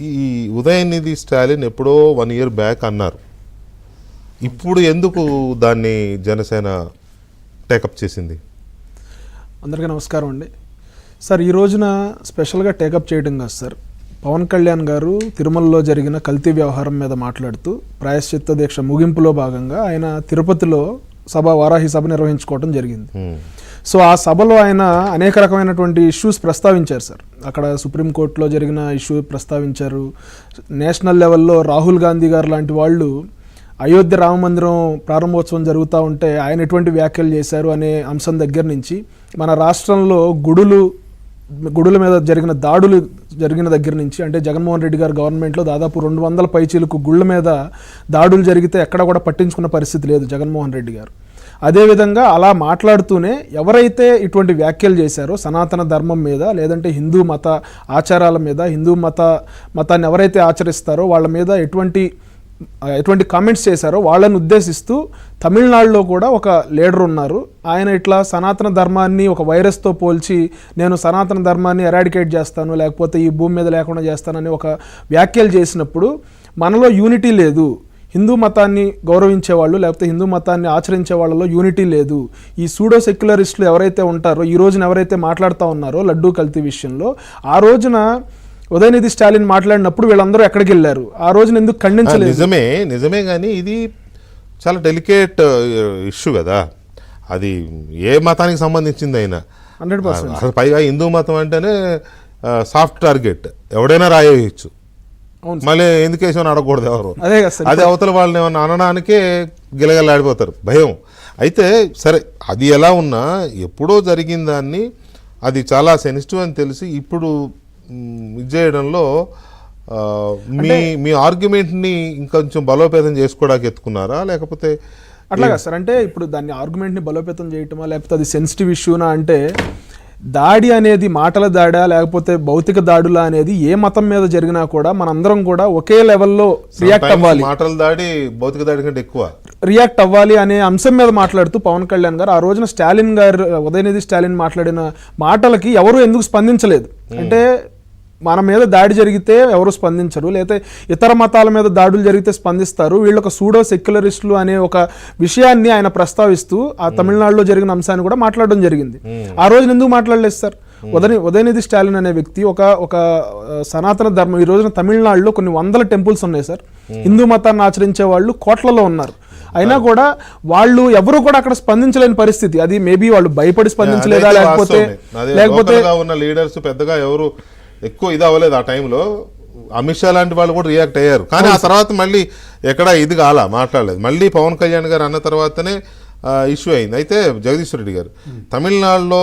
ఈ ఉదయనిధి స్టాలిన్ ఎప్పుడో 1 year back అన్నారు. ఇప్పుడు ఎందుకు దాన్ని జనసేన టేకప్ చేసింది? అందరికీ నమస్కారం అండి. సార్, ఈ రోజున స్పెషల్గా టేకప్ చేయడం కాదు సార్. పవన్ కళ్యాణ్ గారు తిరుమలలో జరిగిన కల్తీ వ్యవహారం మీద మాట్లాడుతూ ప్రాయశ్చిత్త దీక్ష ముగింపులో భాగంగా ఆయన తిరుపతిలో వారాహి సభ నిర్వహించుకోవడం జరిగింది. సో ఆ సభలో ఆయన అనేక రకమైనటువంటి ఇష్యూస్ ప్రస్తావించారు సార్. అక్కడ సుప్రీంకోర్టులో జరిగిన ఇష్యూ ప్రస్తావించారు. నేషనల్ లెవెల్లో రాహుల్ గాంధీ గారు లాంటి వాళ్ళు అయోధ్య రామ మందిరం ప్రారంభోత్సవం జరుగుతూ ఉంటే ఆయన ఎటువంటి వ్యాఖ్యలు చేశారు అనే అంశం దగ్గర నుంచి మన రాష్ట్రంలో గుడుల మీద జరిగిన దాడులు జరిగిన దగ్గర నుంచి, అంటే జగన్మోహన్ రెడ్డి గారు గవర్నమెంట్లో దాదాపు 200 పైచీలకు గుళ్ళ మీద దాడులు జరిగితే ఎక్కడ కూడా పట్టించుకున్న పరిస్థితి లేదు జగన్మోహన్ రెడ్డి గారు. అదేవిధంగా అలా మాట్లాడుతూనే ఎవరైతే ఇటువంటి వ్యాఖ్యలు చేశారో సనాతన ధర్మం మీద, లేదంటే హిందూ మత ఆచారాల మీద, హిందూ మతాన్ని ఎవరైతే ఆచరిస్తారో వాళ్ళ మీద ఎటువంటి కామెంట్స్ చేశారో వాళ్ళని ఉద్దేశిస్తూ తమిళనాడులో కూడా ఒక లీడర్ ఉన్నారు. ఆయన ఇట్లా సనాతన ధర్మాన్ని ఒక వైరస్తో పోల్చి నేను సనాతన ధర్మాన్ని ఎరాడికేట్ చేస్తాను, లేకపోతే ఈ భూమి మీద లేకుండా చేస్తానని ఒక వ్యాఖ్యలు చేసినప్పుడు మనలో యూనిటీ లేదు. హిందూ మతాన్ని గౌరవించే వాళ్ళు లేకపోతే హిందూ మతాన్ని ఆచరించే వాళ్ళలో యూనిటీ లేదు. ఈ సూడో సెక్యులరిస్టులు ఎవరైతే ఉంటారో, ఈ రోజున ఎవరైతే మాట్లాడుతూ ఉన్నారో లడ్డూ కల్తీ విషయంలో, ఆ రోజున ఉదయనిధి స్టాలిన్ మాట్లాడినప్పుడు వీళ్ళందరూ ఎక్కడికి వెళ్ళారు? ఆ రోజున ఎందుకు ఖండించలేదు? నిజమే కానీ ఇది చాలా డెలికేట్ ఇష్యూ కదా. అది ఏ మతానికి సంబంధించింది అయినా 100%. పైగా హిందూ మతం అంటేనే సాఫ్ట్ టార్గెట్, ఎవడైనా రాయవచ్చు. మళ్ళీ ఎందుకేసామని అడగకూడదు ఎవరు. అది అవతల వాళ్ళని ఏమన్నా అనడానికే గిలగలాడిపోతారు, భయం. అయితే సరే, అది ఎలా ఉన్నా ఎప్పుడో జరిగిన దాన్ని అది చాలా సెన్సిటివ్ అని తెలిసి ఇప్పుడు ఇది చేయడంలో మీ ఆర్గ్యుమెంట్ని ఇంకొంచెం బలోపేతం చేసుకోవడానికి ఎత్తుకున్నారా, లేకపోతే అట్లాగా సార్? అంటే ఇప్పుడు దాన్ని ఆర్గ్యుమెంట్ని బలోపేతం చేయటమా, లేకపోతే అది సెన్సిటివ్ ఇష్యూనా అంటే, దాడి అనేది మాటల దాడా లేకపోతే భౌతిక దాడులా అనేది ఏ మతం మీద జరిగినా కూడా మనందరం కూడా ఒకే లెవెల్లో రియాక్ట్ అవ్వాలి. మాటల దాడి భౌతిక దాడి కంటే ఎక్కువ రియాక్ట్ అవ్వాలి అనే అంశం మీద మాట్లాడుతూ పవన్ కళ్యాణ్ గారు ఆ రోజున స్టాలిన్ గారు, ఉదయనిధి స్టాలిన్ మాట్లాడిన మాటలకి ఎవరు ఎందుకు స్పందించలేదు? అంటే మన మీద దాడి జరిగితే ఎవరు స్పందించరు, లేకపోతే ఇతర మతాల మీద దాడులు జరిగితే స్పందిస్తారు, వీళ్ళు ఒక సూడో సెక్యులరిస్టులు అనే ఒక విషయాన్ని ఆయన ప్రస్తావిస్తూ ఆ తమిళనాడులో జరిగిన అంశాన్ని కూడా మాట్లాడడం జరిగింది. ఆ రోజున ఎందుకు మాట్లాడలేదు సార్? ఉదయనిధి స్టాలిన్ అనే వ్యక్తి ఒక సనాతన ధర్మం, ఈ రోజున తమిళనాడులో కొన్ని 100 టెంపుల్స్ ఉన్నాయి సార్. హిందూ మతాన్ని ఆచరించే వాళ్ళు కోట్లలో ఉన్నారు. అయినా కూడా వాళ్ళు ఎవరు కూడా అక్కడ స్పందించలేని పరిస్థితి. అది మేబీ వాళ్ళు భయపడి స్పందించలేదా, లేకపోతే లీడర్స్ పెద్దగా ఎవరు ఎక్కువ ఇది అవ్వలేదు. ఆ టైంలో అమిత్ షా లాంటి వాళ్ళు కూడా రియాక్ట్ అయ్యారు, కానీ ఆ తర్వాత మళ్ళీ ఎక్కడ ఇది కాలా, మాట్లాడలేదు. మళ్ళీ పవన్ కళ్యాణ్ గారు అన్న తర్వాతనే ఇష్యూ అయింది. అయితే జగదీశ్వర్ రెడ్డి గారు తమిళనాడులో